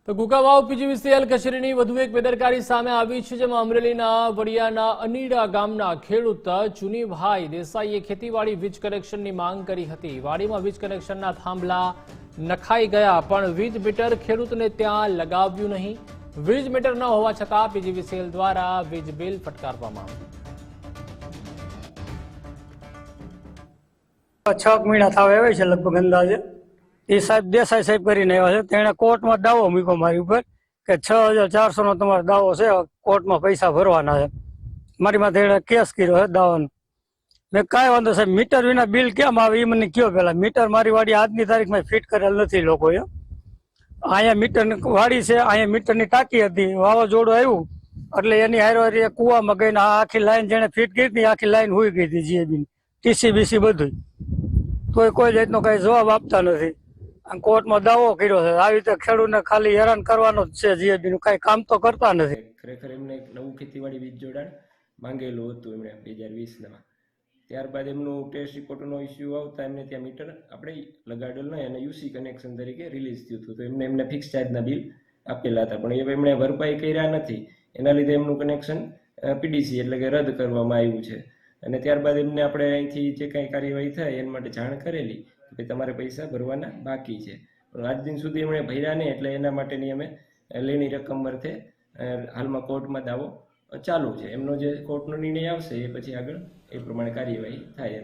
તો કુકાવાવ પીજીવીસીએલ કચેરીની વધુ એક બેદરકારી સામે આવી છે, જેમાં અમરેલીના વડિયાના અનીડા ગામના ખેડૂત ચુનીભાઈ દેસાઈએ ખેતીવાડી વીજ કનેક્શનની માંગ કરી હતી। વાડીમાં વીજ કનેક્શનના થાંભલા નખાઈ ગયા, પણ વીજ મીટર ખેડૂતને ત્યાં લગાવ્યું નહીં। વીજ મીટર ન હોવા છતાં પીજીવીસીએલ દ્વારા વીજ બિલ ફટકારવામાં આવ્યું। 6 મહિના થવા આવ્યા છે લગભગ અંદાજે। એ સાહેબ દેસાઈ સાહેબ કરીને આવ્યા છે, તેણે કોર્ટમાં દાવો મૂક્યો મારી ઉપર કે 6400 નો તમારો દાવો છે, કોર્ટમાં પૈસા ભરવાના છે। મારી માથે એણે કેસ કર્યો છે દાવાનો। મેં કાંઈ વાંધો સાહેબ, મીટર વિના બિલ કેમ આવે એ મને કયો પહેલા। મીટર મારી વાડી આજની તારીખમાં ફિટ કરેલ નથી લોકોએ। અહીંયા મીટરની વાડી છે, અહીંયા મીટરની ટાંકી હતી, વાવાઝોડું આવ્યું એટલે એની હારે કુવામાં ગઈને આખી લાઈન જેને ફિટ કરી હતી આખી લાઈન હોઈ ગઈ હતી, જીએબી ટીસીબીસી બધું, તોય કોઈ જાતનો કઈ જવાબ આપતા નથી। કોર્ટમાં દાવો કર્યો છે। આવી રીતે ખેડૂતને ખાલી હેરાન કરવાનો જ છે, જીએબી નું કઈ કામ તો કરતા નથી। ખરેખર એમને એક નવું ખેતીવાડી વીજ જોડાણ માંગેલું હતું એમણે 2020માં। ત્યારબાદ એમનું ટેસ્ટ રિપોર્ટનો ઇસ્યુ આવતા એમને ત્યાં મીટર આપણે લગાડેલ નહીં અને યુસી કનેક્શન તરીકે રિલીઝ થયું હતું, તો એમને ફિક્સ ચાર્જના બિલ આપેલા હતા, પણ એ એમણે ભરપાઈ કર્યા નથી। એના લીધે એમનું કનેક્શન પીડીસી એટલે કે રદ કરવામાં આવ્યું છે। અને ત્યારબાદ એમને આપણે અહીંથી જે કાંઈ કાર્યવાહી થાય એના માટે જાણ કરેલી કે તમારે પૈસા ભરવાના બાકી છે, પણ આજ દિન સુધી એમણે ભર્યા નહીં, એટલે એના માટેની અમે લેણી રકમ અર્થે હાલમાં કોર્ટમાં દાવો ચાલુ છે। એમનો જે કોર્ટનો નિર્ણય આવશે એ પછી આગળ એ પ્રમાણે કાર્યવાહી થાય।